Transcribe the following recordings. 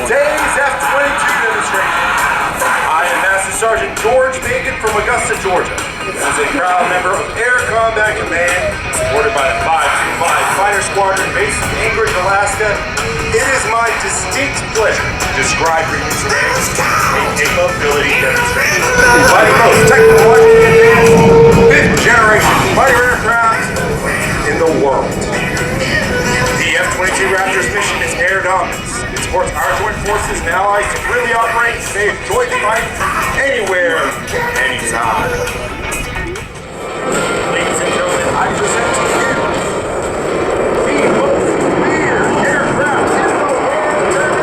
today's F-22 demonstration. I am Master Sergeant George Bacon from Augusta, Georgia. As a proud member of Air Combat Command, supported by the 525 Fighter Squadron based in Anchorage, Alaska, it is my distinct pleasure to describe for you today a capability demonstration by the most technologically advanced fifth-generation fighter aircraft in the world. The F-22 Raptor's mission is air dominance. It supports our joint forces and allies to freely operate, safe, joint fight anywhere, anytime. Ladies and gentlemen, I present to you the most feared aircraft in the world today.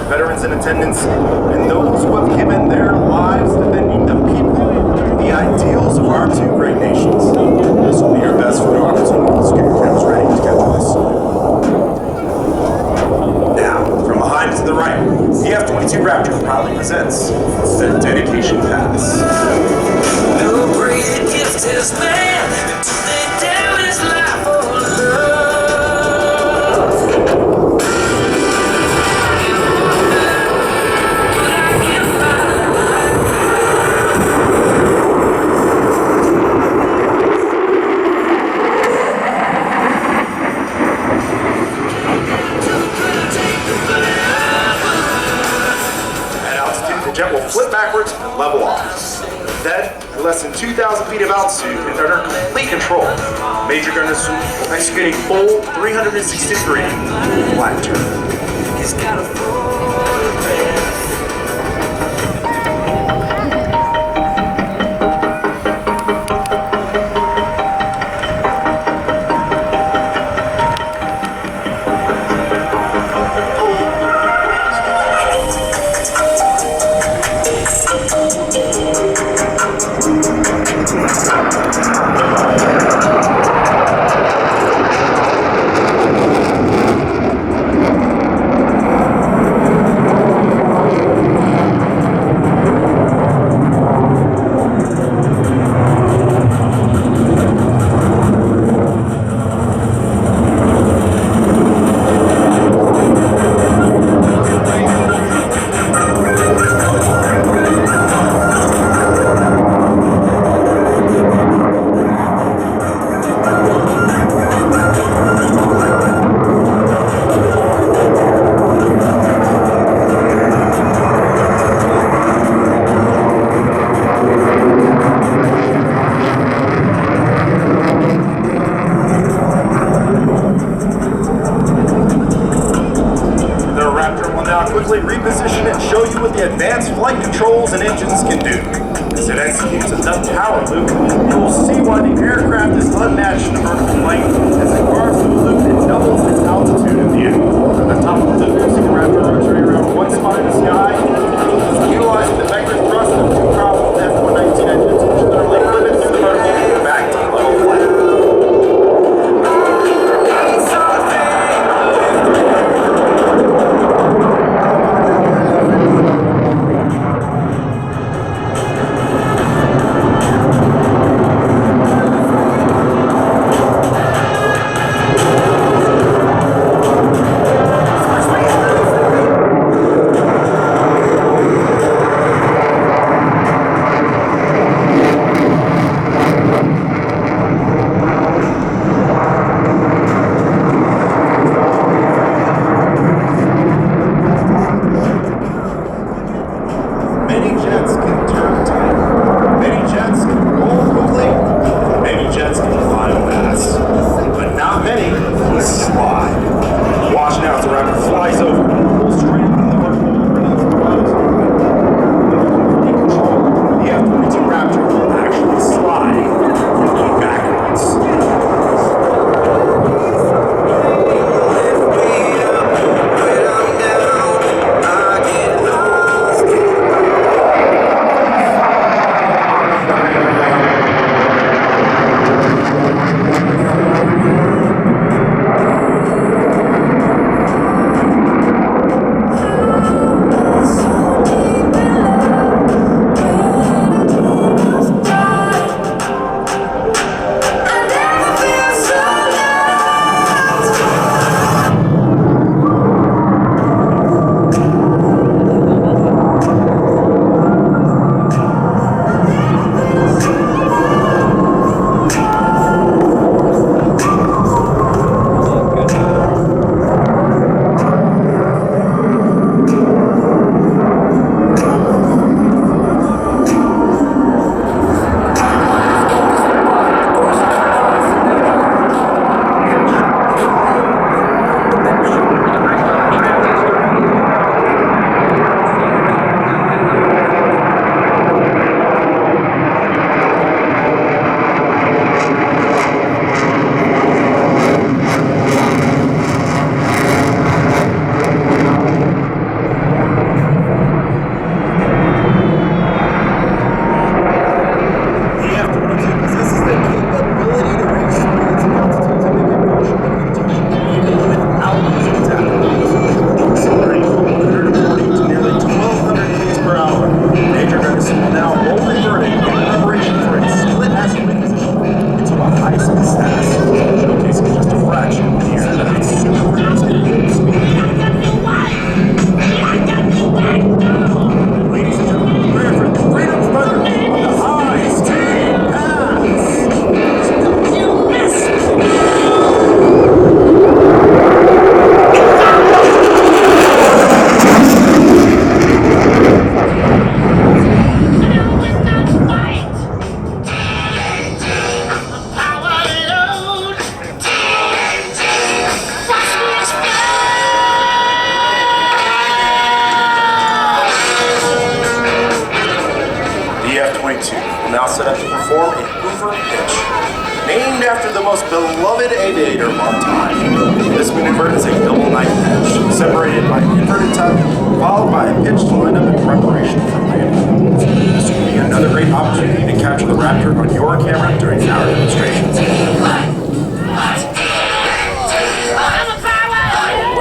Veterans in attendance, and those who have given their lives defending the people, the ideals of our two great nations. This will be your best photo opportunity. Let's get your cameras ready to get this. Now, from behind to the right, the F-22 Raptor proudly presents the dedication pass. No greater gift is man to lay down his life for love. Jet will flip backwards and level off. Then, at less than 2,000 feet of altitude and under complete control, Major Gunner Swoop will execute a full 360-degree flat turn. and show you what the advanced flight controls and engines can do. As it executes enough power loop, you will see why the aircraft is unmatched in vertical flight as it carves through the loop and doubles its altitude in the air. At the top of the loop, the Raptor rotating around one spot in the sky, utilizing the vector thrust of two powerful F-22 engines, which literally limit through the vertical back to level flight. Now set up to perform a Hoover Pitch, named after the most beloved aviator of our time. This maneuver is a double knife pitch, separated by an inverted tuck, followed by a pitched lineup in preparation for landing. This will be another great opportunity to capture the Raptor on your camera during our demonstrations.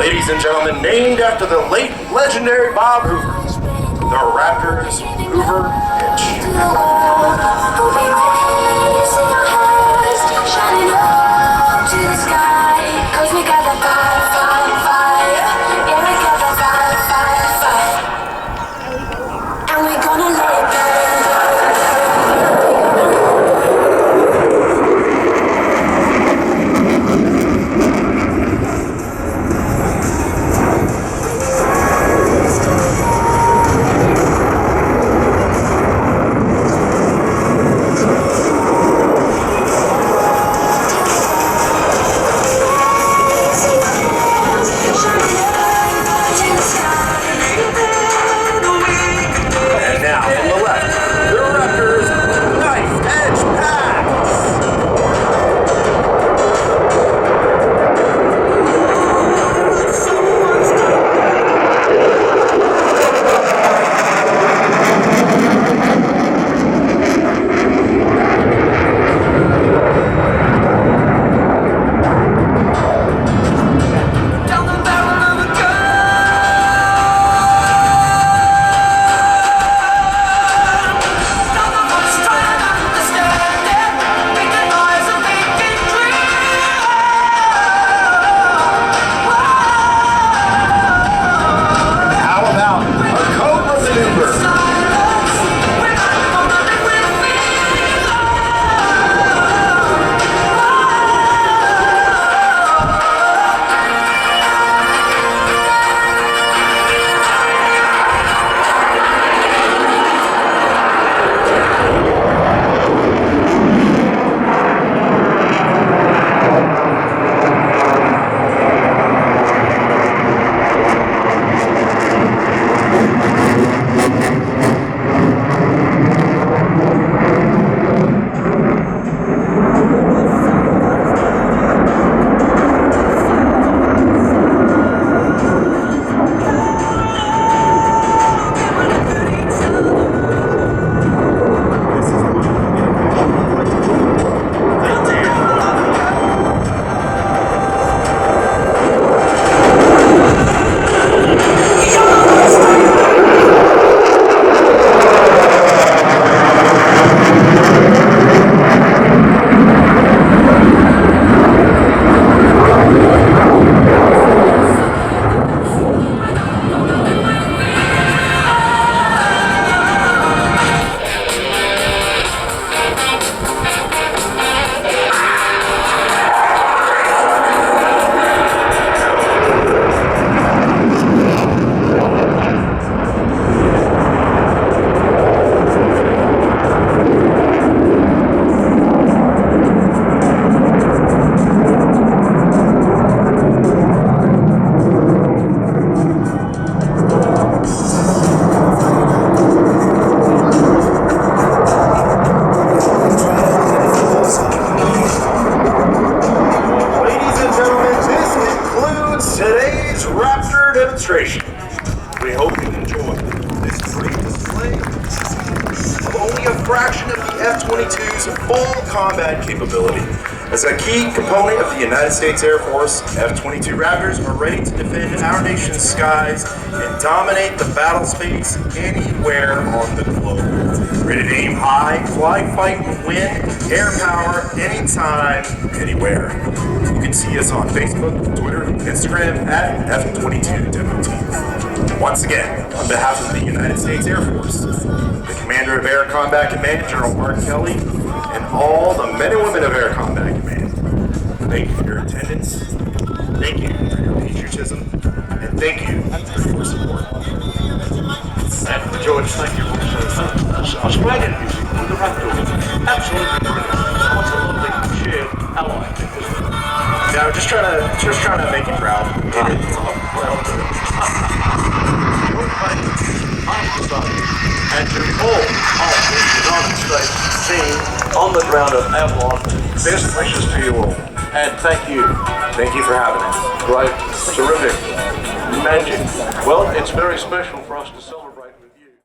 Ladies and gentlemen, named after the late legendary Bob Hoover, the Raptor's Hoover Pitch. F-22's full combat capability. As a key component of the United States Air Force, F-22 Raptors are ready to defend our nation's skies and dominate the battle space anywhere on the globe. Ready to aim high, fly, fight, and win, air power, anytime, anywhere. You can see us on Facebook, Twitter, Instagram at F-22 Demo Team. Once again, on behalf of the United States Air Force, the Commander of Air Combat Command, General Mark Kelly, and all the men and women of Air Combat Command, thank you for your attendance, thank you for your patriotism, and thank you for your support. And George, thank you also. Australian music with the Raptor. Absolutely brilliant. What a lovely shared ally. Yeah, we're just trying to make you proud. And to all of the United States team on the ground of Avalon, best wishes to you all. And thank you. Thank you for having us. Great, terrific, magic. Well, it's very special for us to celebrate.